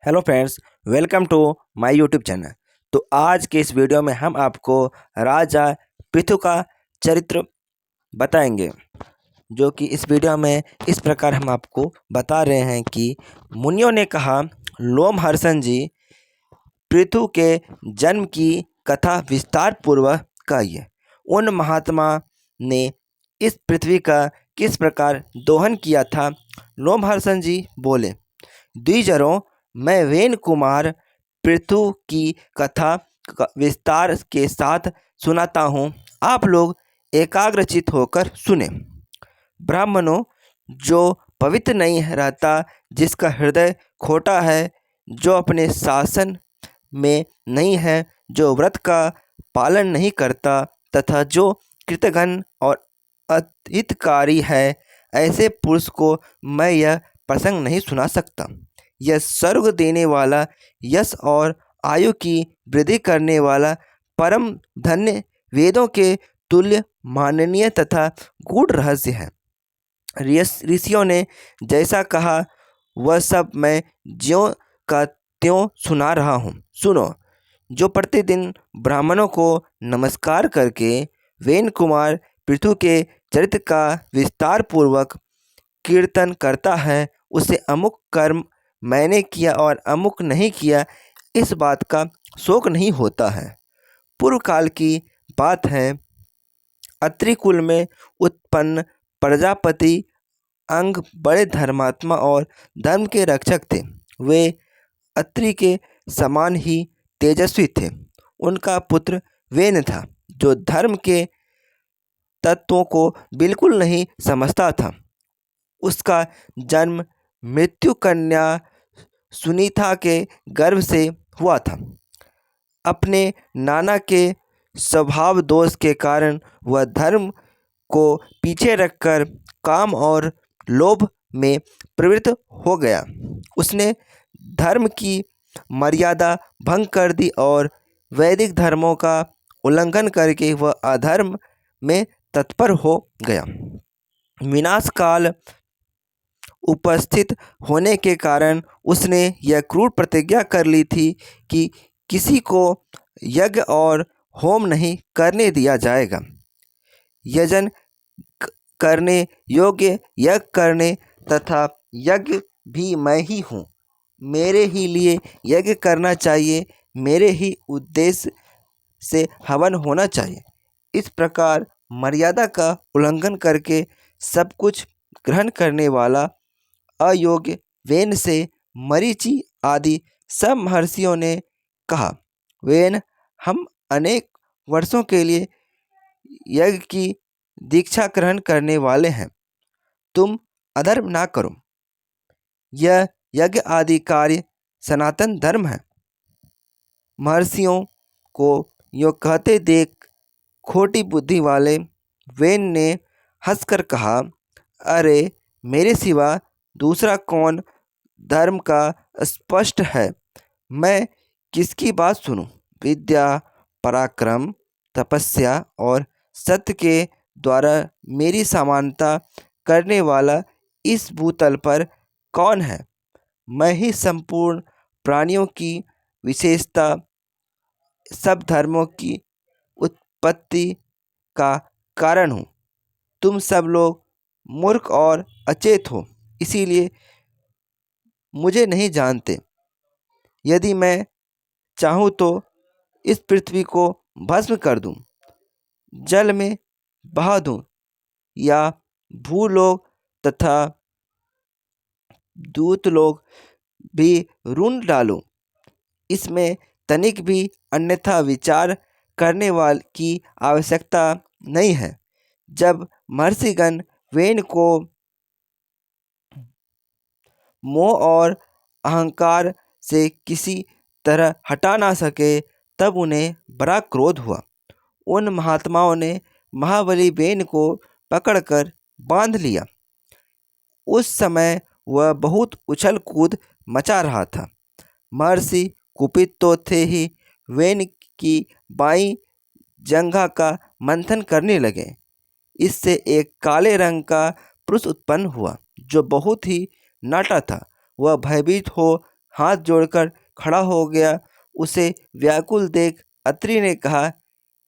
Hello friends, welcome to my YouTube channel. तो आज के इस वीडियो में हम आपको राजा पृथु का चरित्र बताएंगे। जो कि इस वीडियो में इस प्रकार हम आपको बता रहे हैं कि मुनियों ने कहा, लोमहर्षण जी पृथु के जन्म की कथा विस्तार पूर्वक कहिए। उन महात्मा ने इस पृथ्वी का किस प्रकार दोहन किया था। लोमहर्षण जी बोले, द्विजरों, मैं वेन कुमार पृथु की कथा विस्तार के साथ सुनाता हूँ। आप लोग एकाग्रचित होकर सुने। ब्राह्मणों, जो पवित्र नहीं रहता, जिसका हृदय खोटा है, जो अपने शासन में नहीं है, जो व्रत का पालन नहीं करता तथा जो कृतघ्न और अहितकारी है, ऐसे पुरुष को मैं यह प्रसंग नहीं सुना सकता। यह स्वर्ग देने वाला, यश और आयु की वृद्धि करने वाला, परम धन्य, वेदों के तुल्य माननीय तथा गूढ़ रहस्य है। ऋषियों ने जैसा कहा वह सब मैं ज्यों का त्यों सुना रहा हूँ। सुनो। जो प्रतिदिन ब्राह्मणों को नमस्कार करके वेन कुमार पृथु के चरित्र का विस्तार पूर्वक कीर्तन करता है, उसे अमुक कर्म मैंने किया और अमुक नहीं किया, इस बात का शोक नहीं होता है। पूर्व काल की बात है। अत्रि कुल में उत्पन्न प्रजापति अंग बड़े धर्मात्मा और धर्म के रक्षक थे। वे अत्रि के समान ही तेजस्वी थे। उनका पुत्र वेन था, जो धर्म के तत्वों को बिल्कुल नहीं समझता था। उसका जन्म मृत्यु कन्या सुनीता के गर्भ से हुआ था। अपने नाना के स्वभाव दोष के कारण वह धर्म को पीछे रखकर काम और लोभ में प्रवृत्त हो गया। उसने धर्म की मर्यादा भंग कर दी और वैदिक धर्मों का उल्लंघन करके वह अधर्म में तत्पर हो गया। विनाश काल उपस्थित होने के कारण उसने यह क्रूर प्रतिज्ञा कर ली थी कि किसी को यज्ञ और होम नहीं करने दिया जाएगा। यजन करने योग्य यज्ञ करने तथा यज्ञ भी मैं ही हूँ। मेरे ही लिए यज्ञ करना चाहिए, मेरे ही उद्देश्य से हवन होना चाहिए। इस प्रकार मर्यादा का उल्लंघन करके सब कुछ ग्रहण करने वाला अयोग्य वेन से मरीचि आदि सब महर्षियों ने कहा, वेन, हम अनेक वर्षों के लिए यज्ञ की दीक्षा ग्रहण करने वाले हैं। तुम अधर्म ना करो। यह यज्ञ आदि कार्य सनातन धर्म है। महर्षियों को यो कहते देख खोटी बुद्धि वाले वेन ने हंसकर कहा, अरे, मेरे सिवा दूसरा कौन धर्म का स्पष्ट है? मैं किसकी बात सुनूं? विद्या, पराक्रम, तपस्या और सत्य के द्वारा मेरी समानता करने वाला इस भूतल पर कौन है? मैं ही संपूर्ण प्राणियों की विशेषता, सब धर्मों की उत्पत्ति का कारण हूँ। तुम सब लोग मूर्ख और अचेत हो, इसीलिए मुझे नहीं जानते। यदि मैं चाहूँ तो इस पृथ्वी को भस्म कर दूँ, जल में बहा दूँ या भूलोक तथा दूतलोक भी रूंध डालूँ। इसमें तनिक भी अन्यथा विचार करने वाले की आवश्यकता नहीं है। जब महर्षिगण वेन को मोह और अहंकार से किसी तरह हटा ना सके, तब उन्हें बड़ा क्रोध हुआ। उन महात्माओं ने महाबली वेन को पकड़कर बांध लिया। उस समय वह बहुत उछल कूद मचा रहा था। महर्षि कुपित तो थे ही, वेन की बाईं जंघा का मंथन करने लगे। इससे एक काले रंग का पुरुष उत्पन्न हुआ, जो बहुत ही नाटा था। वह भयभीत हो हाथ जोड़कर खड़ा हो गया। उसे व्याकुल देख अत्रि ने कहा,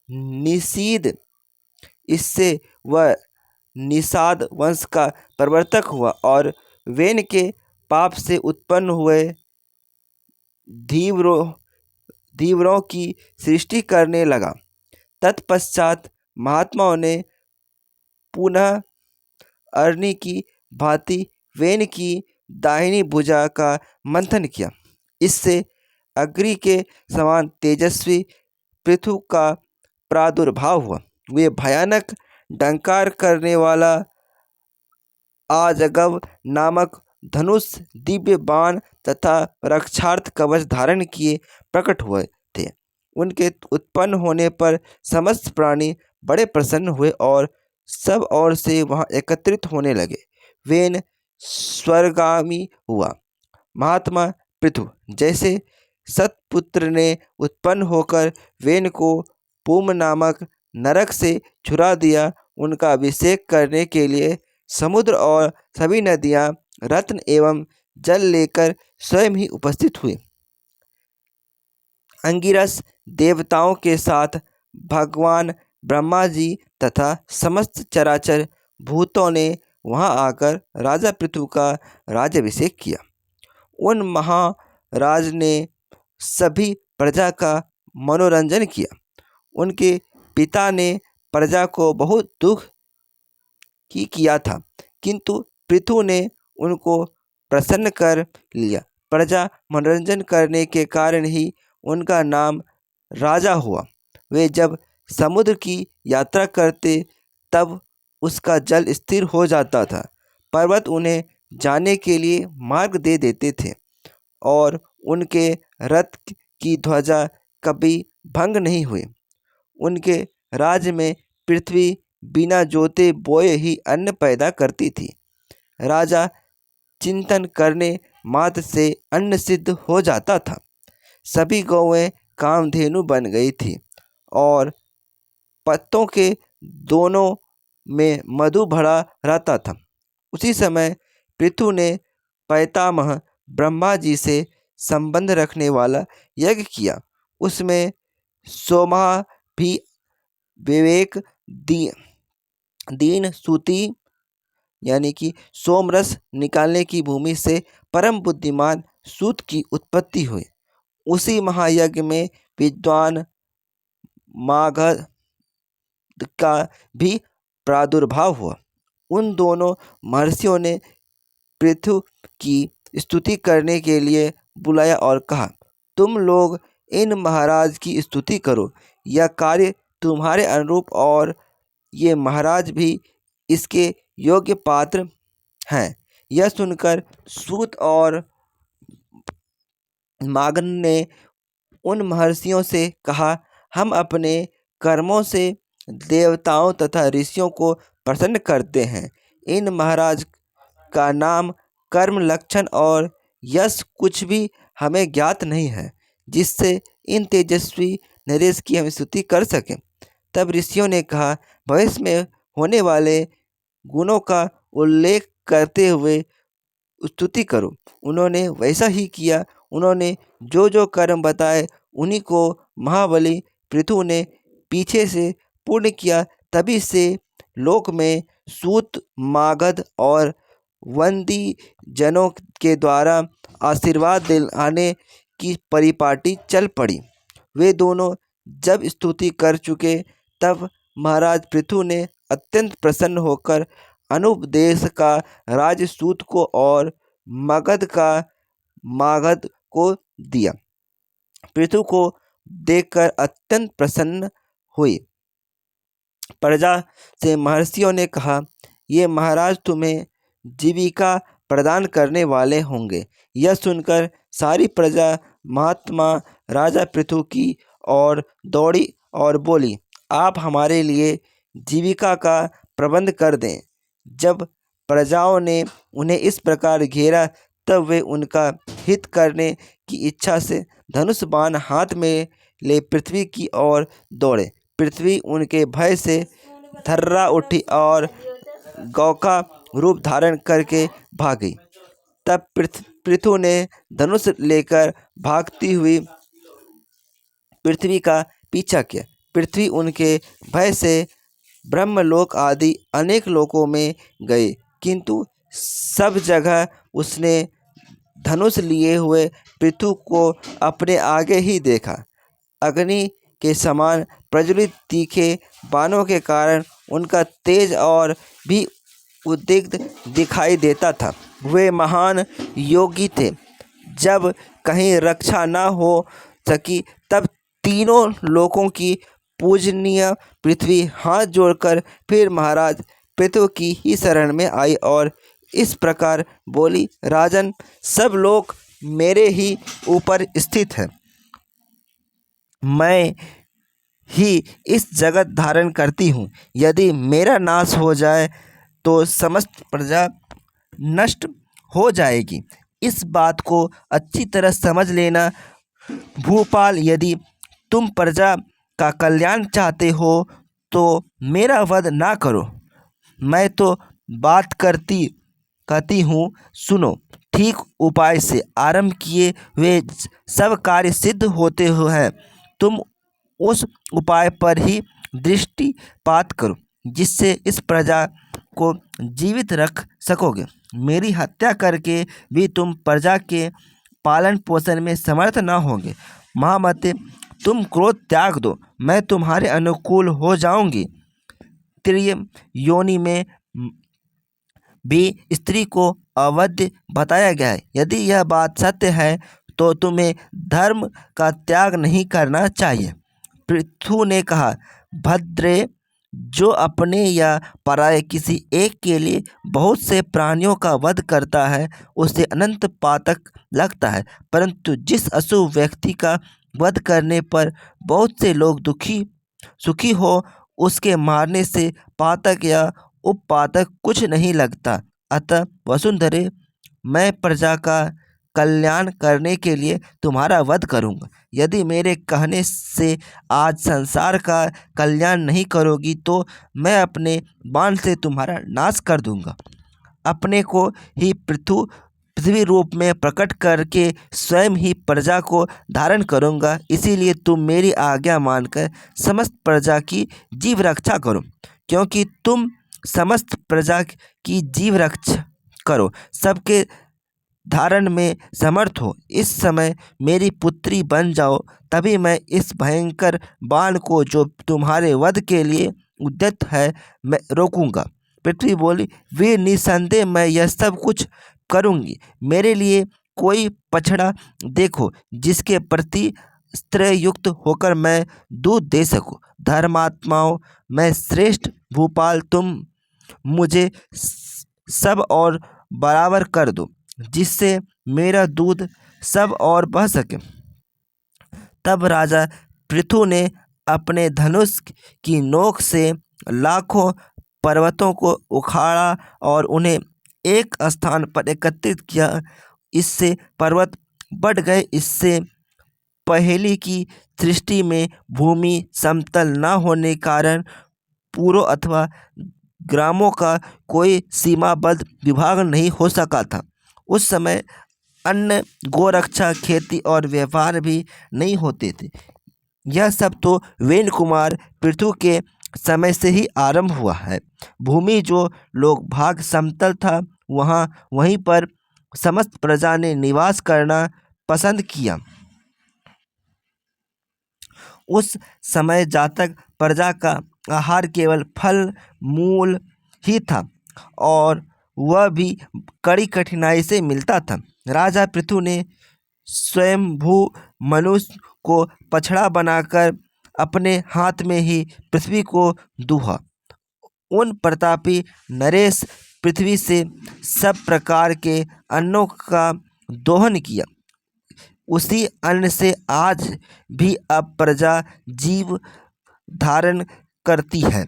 निषीद। इससे वह निषाद वंश का प्रवर्तक हुआ और वेन के पाप से उत्पन्न हुए धीवरों की सृष्टि करने लगा। तत्पश्चात महात्माओं ने पुनः अग्नि की भांति वेन की दाहिनी भुजा का मंथन किया। इससे अग्नि के समान तेजस्वी पृथु का प्रादुर्भाव हुआ। वे भयानक डंकार करने वाला आजगव नामक धनुष, दिव्य बाण तथा रक्षार्थ कवच धारण किए प्रकट हुए थे। उनके उत्पन्न होने पर समस्त प्राणी बड़े प्रसन्न हुए और सब ओर से वहां एकत्रित होने लगे। वेन स्वर्गामी हुआ। महात्मा पृथु जैसे सतपुत्र ने उत्पन्न होकर वेन को पूम नामक नरक से छुड़ा दिया, उनका अभिषेक करने के लिए समुद्र और सभी नदियां रत्न एवं जल लेकर स्वयं ही उपस्थित हुई। अंगिरस देवताओं के साथ भगवान ब्रह्मा जी तथा समस्त चराचर भूतों ने वहां आकर राजा पृथु का राज्याभिषेक किया। उन महाराज ने सभी प्रजा का मनोरंजन किया। उनके पिता ने प्रजा को बहुत दुख किया था, किंतु पृथु ने उनको प्रसन्न कर लिया। प्रजा मनोरंजन करने के कारण ही उनका नाम राजा हुआ। वे जब समुद्र की यात्रा करते तब उसका जल स्थिर हो जाता था। पर्वत उन्हें जाने के लिए मार्ग दे देते थे और उनके रथ की ध्वजा कभी भंग नहीं हुई। उनके राज्य में पृथ्वी बिना जोते बोए ही अन्न पैदा करती थी। राजा चिंतन करने मात्र से अन्न सिद्ध हो जाता था। सभी गौएं कामधेनु बन गई थी और पत्तों के दोनों में मधु भरा रहता था। उसी समय पृथु ने पैतामह ब्रह्मा जी से संबंध रखने वाला यज्ञ किया। उसमें सोमा भी विवेक दीन सूती यानी कि सोमरस निकालने की भूमि से परम बुद्धिमान सूत की उत्पत्ति हुई। उसी महायज्ञ में विद्वान मागध का भी प्रादुर्भाव हुआ। उन दोनों महर्षियों ने पृथु की स्तुति करने के लिए बुलाया और कहा, तुम लोग इन महाराज की स्तुति करो, यह कार्य तुम्हारे अनुरूप और ये महाराज भी इसके योग्य पात्र हैं। यह सुनकर सूत और मागध ने उन महर्षियों से कहा, हम अपने कर्मों से देवताओं तथा ऋषियों को प्रसन्न करते हैं। इन महाराज का नाम, कर्म, लक्षण और यश कुछ भी हमें ज्ञात नहीं है, जिससे इन तेजस्वी नरेश की हम स्तुति कर सकें। तब ऋषियों ने कहा, भविष्य में होने वाले गुणों का उल्लेख करते हुए स्तुति करो। उन्होंने वैसा ही किया। उन्होंने जो जो कर्म बताए उन्हीं को महाबली पृथु ने पीछे से पूर्ण किया। तभी से लोक में सूत, मागध और वंदी जनों के द्वारा आशीर्वाद दिलाने की परिपाटी चल पड़ी। वे दोनों जब स्तुति कर चुके तब महाराज पृथु ने अत्यंत प्रसन्न होकर अनुपदेश का राज सूत को और मगध का मागध को दिया। पृथु को देखकर अत्यंत प्रसन्न हुई। प्रजा से महर्षियों ने कहा, ये महाराज तुम्हें जीविका प्रदान करने वाले होंगे। यह सुनकर सारी प्रजा महात्मा राजा पृथु की ओर दौड़ी और बोली, आप हमारे लिए जीविका का प्रबंध कर दें। जब प्रजाओं ने उन्हें इस प्रकार घेरा तब वे उनका हित करने की इच्छा से धनुष बाण हाथ में ले पृथ्वी की ओर दौड़े। पृथ्वी उनके भय से थर्रा उठी और गौ का रूप धारण करके भागी। तब पृथु ने धनुष लेकर भागती हुई पृथ्वी का पीछा किया। पृथ्वी उनके भय से ब्रह्मलोक आदि अनेक लोकों में गई, किंतु सब जगह उसने धनुष लिए हुए पृथु को अपने आगे ही देखा। अग्नि के समान प्रज्वलित तीखे बाणों के कारण उनका तेज और भी उद्विग्न दिखाई देता था। वे महान योगी थे। जब कहीं रक्षा न हो सकी तब तीनों लोकों की पूजनीय पृथ्वी हाथ जोड़कर फिर महाराज पृथु की ही शरण में आई और इस प्रकार बोली, राजन, सब लोग मेरे ही ऊपर स्थित है। मैं ही इस जगत धारण करती हूँ। यदि मेरा नाश हो जाए तो समस्त प्रजा नष्ट हो जाएगी। इस बात को अच्छी तरह समझ लेना भूपाल। यदि तुम प्रजा का कल्याण चाहते हो तो मेरा वध ना करो। मैं तो बात कहती हूँ, सुनो। ठीक उपाय से आरंभ किए हुए सब कार्य सिद्ध होते हैं। तुम उस उपाय पर ही दृष्टिपात करो जिससे इस प्रजा को जीवित रख सकोगे। मेरी हत्या करके भी तुम प्रजा के पालन पोषण में समर्थ न होंगे। महामते, तुम क्रोध त्याग दो, मैं तुम्हारे अनुकूल हो जाऊंगी। तृतीय योनि में भी स्त्री को अवध्य बताया गया है। यदि यह बात सत्य है तो तुम्हें धर्म का त्याग नहीं करना चाहिए। पृथु ने कहा, भद्रे, जो अपने या पराये किसी एक के लिए बहुत से प्राणियों का वध करता है उसे अनंत पातक लगता है, परंतु जिस अशुभ व्यक्ति का वध करने पर बहुत से लोग सुखी हो उसके मारने से पातक या उपपातक कुछ नहीं लगता। अतः वसुंधरे, मैं प्रजा का कल्याण करने के लिए तुम्हारा वध करूंगा। यदि मेरे कहने से आज संसार का कल्याण नहीं करोगी तो मैं अपने बाण से तुम्हारा नाश कर दूंगा। अपने को ही पृथ्वी रूप में प्रकट करके स्वयं ही प्रजा को धारण करूंगा। इसीलिए तुम मेरी आज्ञा मानकर समस्त प्रजा की जीव रक्षा करो, क्योंकि तुम समस्त प्रजा की जीव रक्षा करो, सबके धारण में समर्थ हो। इस समय मेरी पुत्री बन जाओ, तभी मैं इस भयंकर बाण को जो तुम्हारे वध के लिए उद्यत है मैं रोकूंगा। पृथ्वी बोली, वीर, निसंदेह मैं यह सब कुछ करूंगी। मेरे लिए कोई पछड़ा देखो जिसके प्रति स्त्रीयुक्त होकर मैं दूध दे सकूं। धर्मात्माओं मैं श्रेष्ठ भूपाल, तुम मुझे सब और बराबर कर दो जिससे मेरा दूध सब और बह सके। तब राजा पृथु ने अपने धनुष की नोक से लाखों पर्वतों को उखाड़ा और उन्हें एक स्थान पर एकत्रित किया। इससे पर्वत बढ़ गए। इससे पहले की सृष्टि में भूमि समतल न होने कारण पूर्व अथवा ग्रामों का कोई सीमाबद्ध विभाग नहीं हो सका था। उस समय अन्न, गोरक्षा, खेती और व्यापार भी नहीं होते थे। यह सब तो वेन कुमार पृथु के समय से ही आरंभ हुआ है। भूमि जो लोग भाग समतल था वहीं पर समस्त प्रजा ने निवास करना पसंद किया। उस समय जातक प्रजा का आहार केवल फल मूल ही था और वह भी कड़ी कठिनाई से मिलता था। राजा पृथु ने स्वयंभू मनुष्य को पछड़ा बनाकर अपने हाथ में ही पृथ्वी को दूहा। उन प्रतापी नरेश पृथ्वी से सब प्रकार के अन्नों का दोहन किया। उसी अन्न से आज भी अब प्रजा जीव धारण करती है।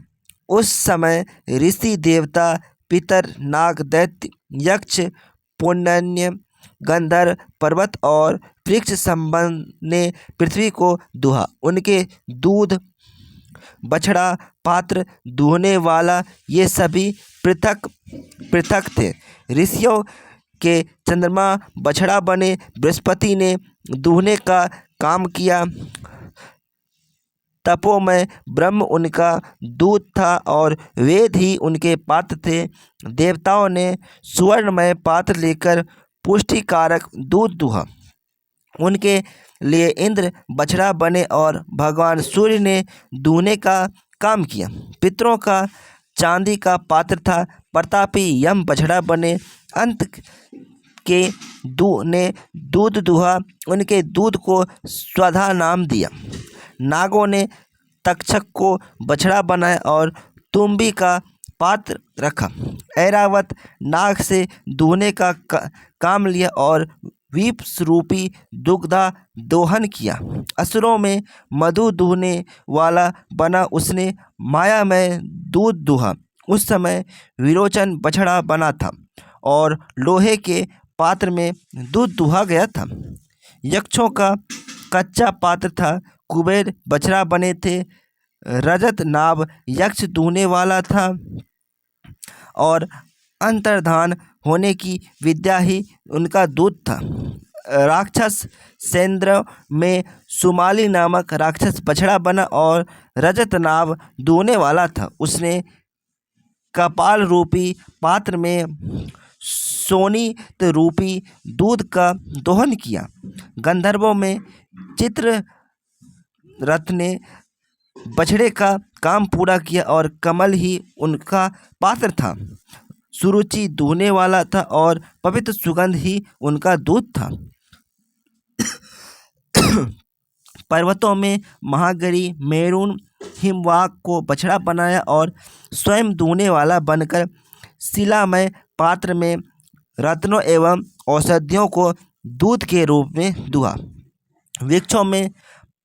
उस समय ऋषि, देवता, पितर, नाग, दैत्य, यक्ष, पुण्य, गंधर्व, पर्वत और वृक्ष संबंध ने पृथ्वी को दूहा। उनके दूध, बछड़ा, पात्र, दूहने वाला ये सभी पृथक पृथक थे। ऋषियों के चंद्रमा बछड़ा बने। बृहस्पति ने दूहने का काम किया। तपोमय ब्रह्म उनका दूत था और वेद ही उनके पात्र थे। देवताओं ने सुवर्णमय पात्र लेकर पुष्टिकारक दूध दुहा। उनके लिए इंद्र बछड़ा बने और भगवान सूर्य ने दूहने का काम किया। पितरों का चांदी का पात्र था। प्रतापी यम बछड़ा बने। अंत के ने दूध दुहा। उनके दूध को स्वधा नाम दिया। नागों ने तक्षक को बछड़ा बनाया और तुम्बी का पात्र रखा। ऐरावत नाग से दूहने का काम लिया और वीप रूपी दुग्धा दोहन किया। असुरों में मधु दूहने वाला बना। उसने माया में दूध दुहा। उस समय विरोचन बछड़ा बना था और लोहे के पात्र में दूध दुहा गया था। यक्षों का कच्चा पात्र था। कुबेर बछड़ा बने थे। रजत नाभ यक्ष दूहने वाला था और अंतर्धान होने की विद्या ही उनका दूध था। राक्षस सेंद्र में सुमाली नामक राक्षस बछड़ा बना और रजत नाभ दूहने वाला था। उसने कपाल रूपी पात्र में सोनित रूपी दूध का दोहन किया। गंधर्वों में चित्ररथ ने बछड़े का काम पूरा किया और कमल ही उनका पात्र था। सुरुचि दूहने वाला था और पवित्र सुगंध ही उनका दूध था। पर्वतों में महागरी मेरुन हिमवाक को बछड़ा बनाया और स्वयं दूहने वाला बनकर शिलामय पात्र में रत्नों एवं औषधियों को दूध के रूप में दुहा। वृक्षों में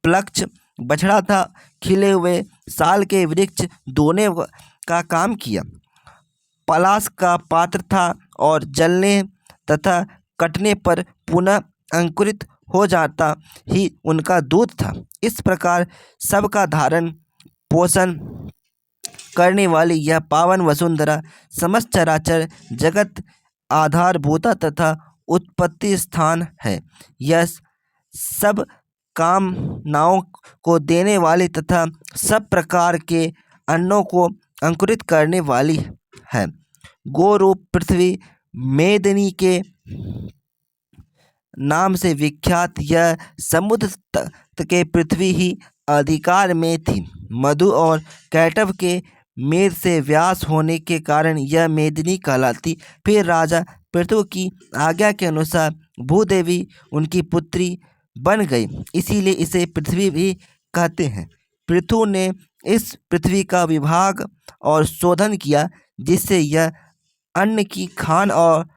प्लक्ष बछड़ा था। खिले हुए साल के वृक्ष दोने का काम किया। पलाश का पात्र था और जलने तथा कटने पर पुनः अंकुरित हो जाता ही उनका दूध था। इस प्रकार सबका धारण पोषण करने वाली यह पावन वसुंधरा समस्त चराचर जगत आधारभूता तथा उत्पत्ति स्थान है। यह सब कामनाओं को देने वाली तथा सब प्रकार के अन्नों को अंकुरित करने वाली है। गोरूप पृथ्वी मेदिनी के नाम से विख्यात यह समुद्र तट के पृथ्वी ही अधिकार में थी। मधु और कैटव के मेद से व्यास होने के कारण यह मेदिनी कहलाती। फिर राजा पृथु की आज्ञा के अनुसार भूदेवी उनकी पुत्री बन गई, इसीलिए इसे पृथ्वी भी कहते हैं। पृथु ने इस पृथ्वी का विभाग और शोधन किया, जिससे यह अन्न की खान और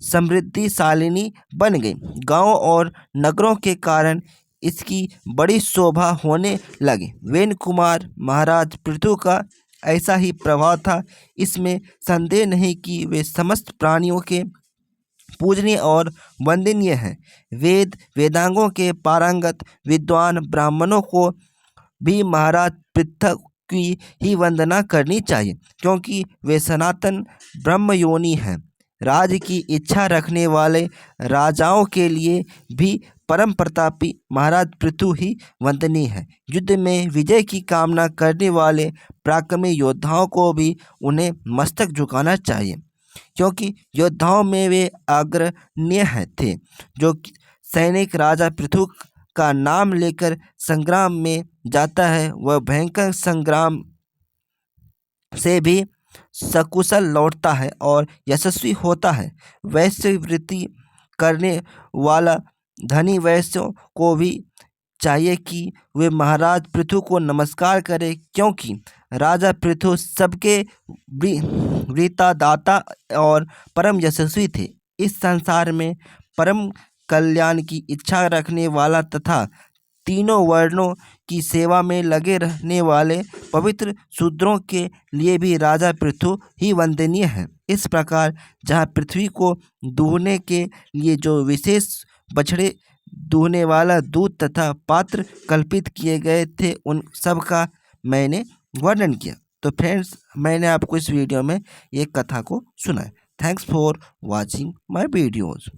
समृद्धिशालिनी बन गई। गांवों और नगरों के कारण इसकी बड़ी शोभा होने लगी। वेन कुमार महाराज पृथु का ऐसा ही प्रभाव था। इसमें संदेह नहीं कि वे समस्त प्राणियों के पूजनीय और वंदनीय हैं। वेद वेदांगों के पारंगत विद्वान ब्राह्मणों को भी महाराज पृथु की ही वंदना करनी चाहिए, क्योंकि वे सनातन ब्रह्मयोनि हैं। राज्य की इच्छा रखने वाले राजाओं के लिए भी परम प्रतापी महाराज पृथु ही वंदनीय है। युद्ध में विजय की कामना करने वाले पराक्रमी योद्धाओं को भी उन्हें मस्तक झुकाना चाहिए, क्योंकि योद्धाओं में वे अग्रण्य थे। जो सैनिक राजा पृथु का नाम लेकर संग्राम में जाता है, वह भयंकर संग्राम से भी सकुशल लौटता है और यशस्वी होता है। वैश्य वृत्ति करने वाला धनी वैश्यों को भी चाहिए कि वे महाराज पृथु को नमस्कार करें, क्योंकि राजा पृथु सबके वृत्तादाता और परम यशस्वी थे। इस संसार में परम कल्याण की इच्छा रखने वाला तथा तीनों वर्णों की सेवा में लगे रहने वाले पवित्र शूद्रों के लिए भी राजा पृथु ही वंदनीय है। इस प्रकार जहाँ पृथ्वी को दूहने के लिए जो विशेष बछड़े दूहने वाला दूध तथा पात्र कल्पित किए गए थे, उन सब का मैंने वर्णन किया। तो फ्रेंड्स, मैंने आपको इस वीडियो में एक कथा को सुनाया। Thanks for watching my videos.